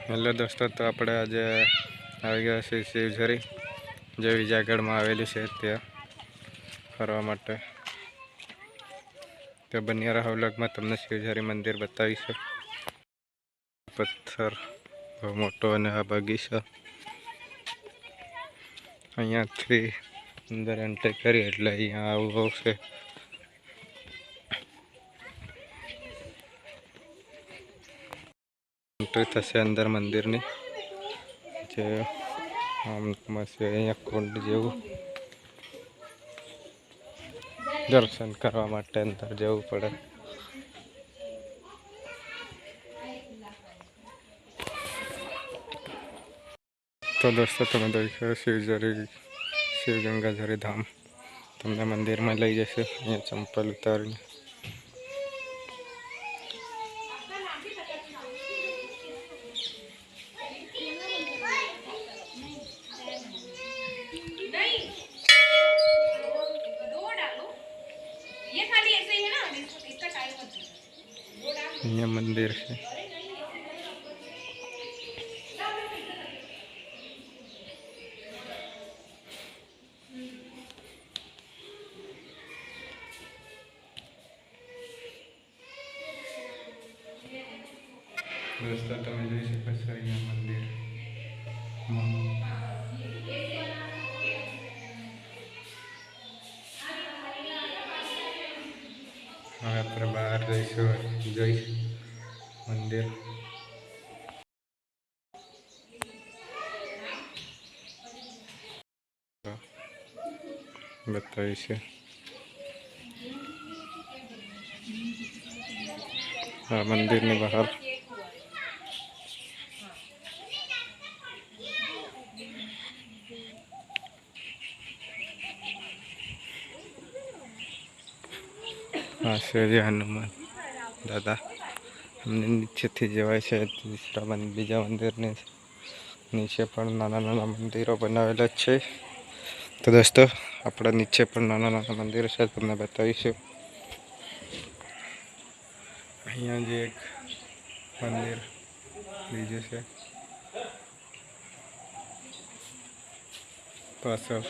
Hello દોસ્તો, તો આપણે આજે આવી ગયા છીએ શિવઝરી, જે વિજાગઢમાં આવેલી છે ત્યાં ફરવા માટે. તો બન્યા રહો વ્લોગમાં, તમને શિવઝરી મંદિર બતાવીશું. પથ્થર બહુ મોટો અને આ બગીચો અહીંયાથી અંદર એન્ટ્રી કરી એટલે અહીંયા આવું આવશે. એન્ટ્રી થશે અંદર મંદિરની, જે આમ મસ્ત અહીંયા કુંડ જેવું દર્શન કરવા માટે અંદર જવું પડે. તો દોસ્તો, તમે દેખો શિવઝરી શિવગંગાઝરી ધામ તમને મંદિરમાં લઈ જશે. અહીંયા ચંપલ ઉતારીને અહીંયા મંદિર છે. દોસ્તો, તમે જોઈ શકો છો અહીંયા મંદિર. હવે આપણે બહાર જઈશું, જોઈ મંદિર. બતાવીશું આ મંદિરની બહાર આ છે હનુમાન દાદા. અમને નીચેથી જવાય છે બીજા મંદિરની નીચે પણ નાના નાના મંદિરો બનાવેલા છે. તો દોસ્તો, આપણા નીચે પણ નાના નાના મંદિરો છે, તમને બતાવીશું. અહીંયા જે એક મંદિર બીજું છે પાછળ.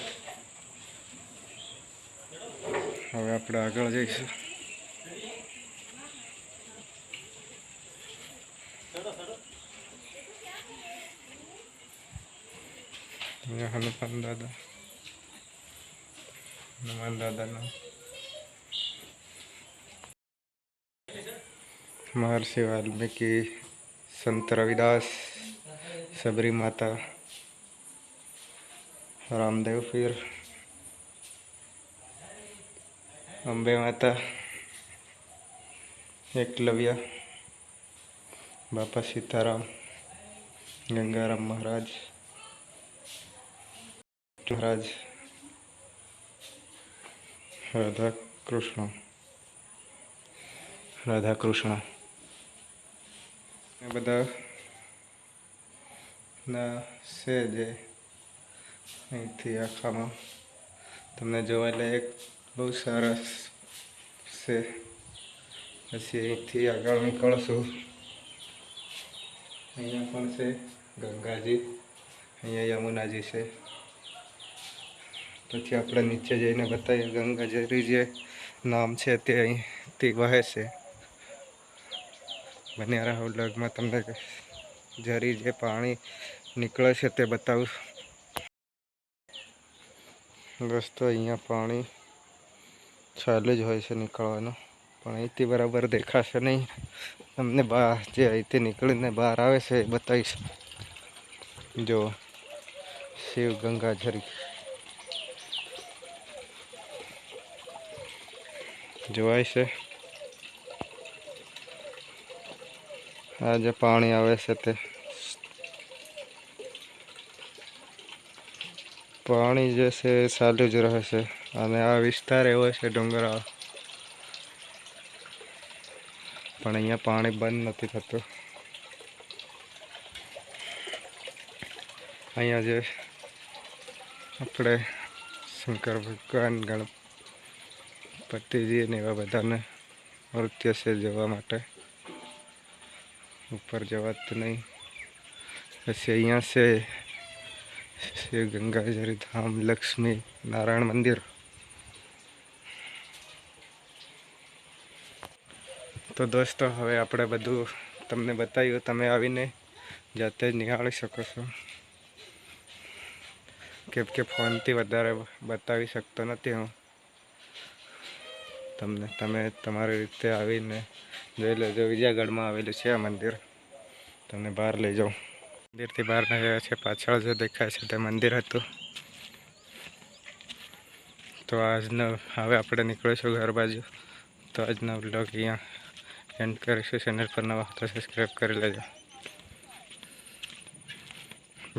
હવે આપણે આગળ જઈશું. અહીંયા હનુમાન દાદાનો महर्षि वाल्मीकि, संत रविदास, सबरी माता, रामदेव पीर, अंबे माता, एकलव्य, बापा सीताराम, गंगाराम महाराज, राधा कृष्ण બધા ના છે જે અહીંથી આખામાં તમને જોવા લાયક બહુ સરસ છે. પછી અહીંથી આગળ નીકળશું. અહીંયા પણ છે ગંગાજી, અહીંયા યમુનાજી છે. પછી આપણે નીચે જઈને બતાવીએ ગંગાજરી જે નામ છે તે અહીંથી વહે છે. બન્યા રહો વ્લોગમાં, તમને જરી જે પાણી નીકળે છે તે બતાવું. દોસ્તો, અહીંયા પાણી ચાલુ જ હોય છે નીકળવાનું, પણ અહીંથી બરાબર દેખાશે નહીં. તમને બહાર જે અહીંથી નીકળીને બહાર આવે છે એ બતાવીશ. જો શિવ ગંગાઝરી જોવાય છે. આ જે પાણી આવે છે તે પાણી જે છે ચાલુ જ રહે છે. અને આ વિસ્તાર એવો છે ડુંગરાળ, પણ અહીંયા પાણી બંધ નથી થતું. અહીંયા જે આપણે શંકર ભગવાન, ગણપતિજી ને એવા બધાને નૃત્ય છે જોવા માટે. ઉપર જવાતું નહીં. वैसे यहाँ से श्री गंगाजरी धाम लक्ष्मी नारायण मंदिर। तो दोस्तों हवे આપણે બધું તમને બતાવ્યું, તમે આવીને જાતે જ નિહાળી શકો છો, કેમ કે ફોનથી વધારે બતાવી શકતો નથી હું તમને. તમે તમારી રીતે આવીને જોઈ લેજો. વિજયગઢમાં આવેલું છે આ મંદિર. તમને બહાર લઈ જાઉં. મંદિરથી બહાર આવ્યા છે, પાછળ જે દેખાય છે તે મંદિર હતું. તો આજનો હવે આપણે નીકળીશું ઘર બાજુ. તો આજનો વ્લોગ અહીંયા એન્ડ કરીશું. ચેનલ પર નવા તો સબસ્ક્રાઈબ કરી લેજો.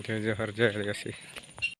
જય જોહર, જય આદિવાસી.